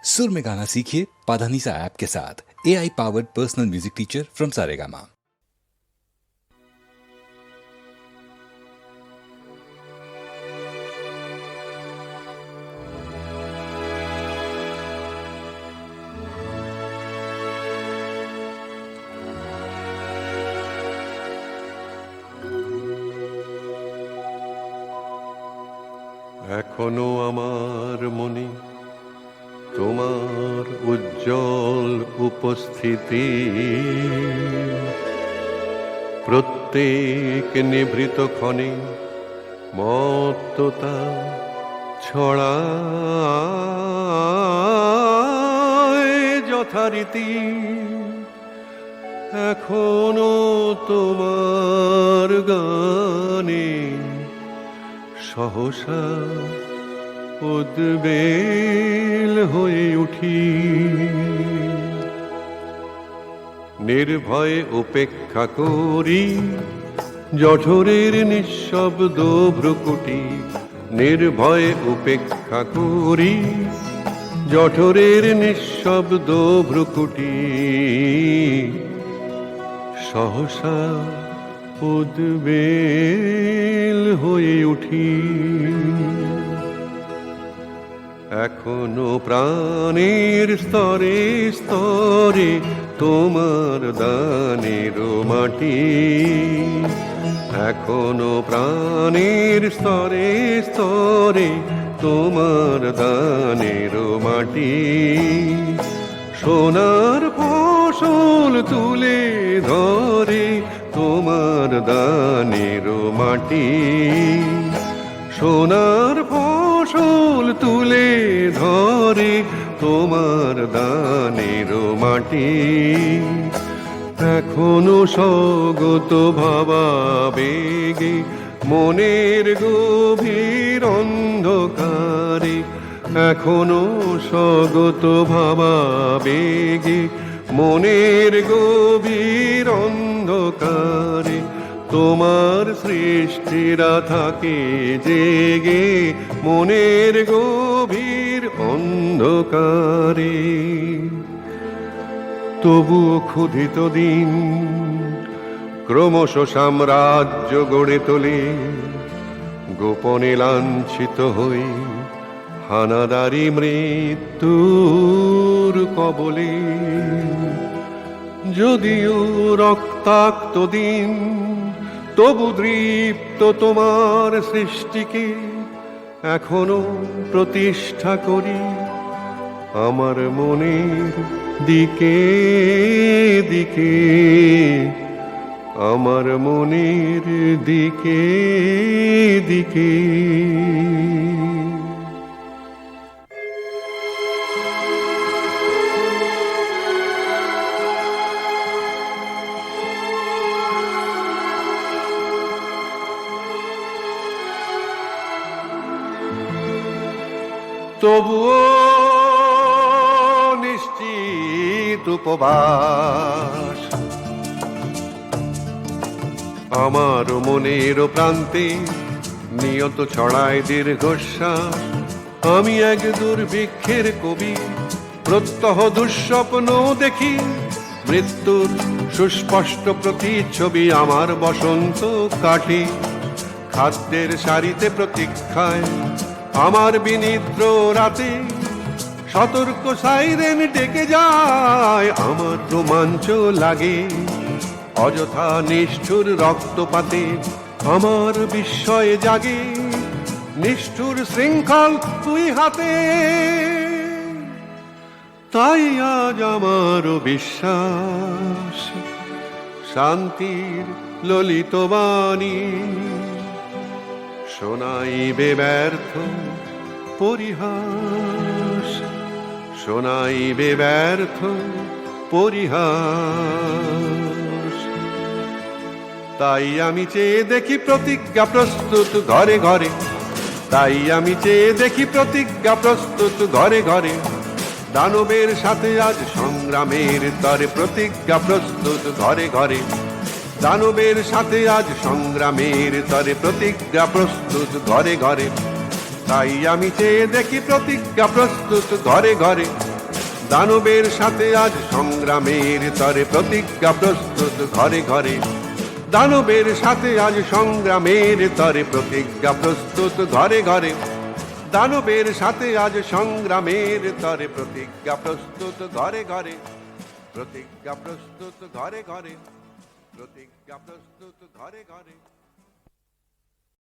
सुर में गाना सीखिए पाधानीसा ऐप के साथ। AI powered personal music teacher from Saregama. এখনো আমার মনে তোমার উজ্জ্বল উপস্থিতি, প্রত্যেক নিভৃত ক্ষণে মত্ততা ছড়ায় যথারীতি। এখনো তোমার গানে সহসা উদ্বেল হয়ে উঠি, নির্ভয়ে উপেক্ষা করি জঠরের নিঃশব্দ ভ্রুকুটি। নির্ভয়ে উপেক্ষা করি জঠরের নিঃশব্দ ভ্রুকুটি, সহসা উদ্বেল হয়ে উঠি। এখনো প্রাণের স্তরে স্তরে তোমার দানের মাটি, এখনো প্রাণের স্তরে স্তরে তোমার দানের মাটি। সোনার ফসল তুলে ধরে তোমার দানের মাটি, সোনার ফসল তুলে ধরে তোমার দানের মাটি। এখনো স্বগত ভাবাবেগে মনের গভীর অন্ধকারে, এখনো স্বগত ভাবাবেগে মনের গভীর অন্ধকারে তোমার সৃষ্টিরা থাকে জেগে মনের গভীর অন্ধকারে। তবুও ক্ষুধিত দিন ক্রমশ সাম্রাজ্য গড়ে তোলে, গোপনে লাঞ্ছিত হয়ে হানাদারি মৃত্যুর কবলে। যদিও রক্তাক্ত দিন তবু দৃপ্ত তোমার সৃষ্টিকে এখনো প্রতিষ্ঠা করি আমার মনের দিকে দিকে, আমার মনের দিকে দিকে। তবুও নিশ্চিত উপবাস আমার মনের প্রান্তে নিয়ত ছড়ায় দীর্ঘশ্বাস। আমি এক দুর্ভিক্ষের কবি, প্রত্যহ দুঃস্বপ্ন দেখি, মৃত্যুর সুস্পষ্ট প্রতিচ্ছবি আমার বসন্ত কাটে। খাদ্যের সারিতে প্রতীক্ষায় আমার বিনিদ্র রাতে সতর্ক সাইরেন ডেকে যায়, আমার রোমাঞ্চ লাগে অযথা নিষ্ঠুর রক্তপাতে আমার বিস্ময়ে জাগে। নিষ্ঠুর শৃঙ্খল তুই হাতে, তাই আজ আমার বিশ্বাস শান্তির ললিত বাণী শোনাইবে ব্যর্থ পরিহাস, শোনাইবে ব্যর্থ পরিহাস। তাই আমি চেয়ে দেখি প্রতিজ্ঞা প্রস্তুত ঘরে ঘরে, তাই আমি চেয়ে দেখি প্রতিজ্ঞা প্রস্তুত ঘরে ঘরে। দানবের সাথে আজ সংগ্রামের তরে প্রতিজ্ঞা প্রস্তুত ঘরে ঘরে, দানবের সাথে আজ সংগ্রামের তরে প্রতিজ্ঞা প্রস্তুত ঘরে ঘরে। তাই আমি চেয়ে দেখি প্রতিজ্ঞা প্রস্তুত ঘরে ঘরে, দানবের সাথে আজ সংগ্রামের তরে প্রতিজ্ঞা প্রস্তুত ঘরে ঘরে দানবের সাথে আজ সংগ্রামের তরে প্রতিজ্ঞা প্রস্তুত ঘরে ঘরে দানবের সাথে আজ সংগ্রামের তরে প্রতিজ্ঞা প্রস্তুত ঘরে ঘরে প্রতিজ্ঞা প্রস্তুত ঘরে ঘরে প্রতিজ্ঞা প্রস্তুত ঘরে ঘরে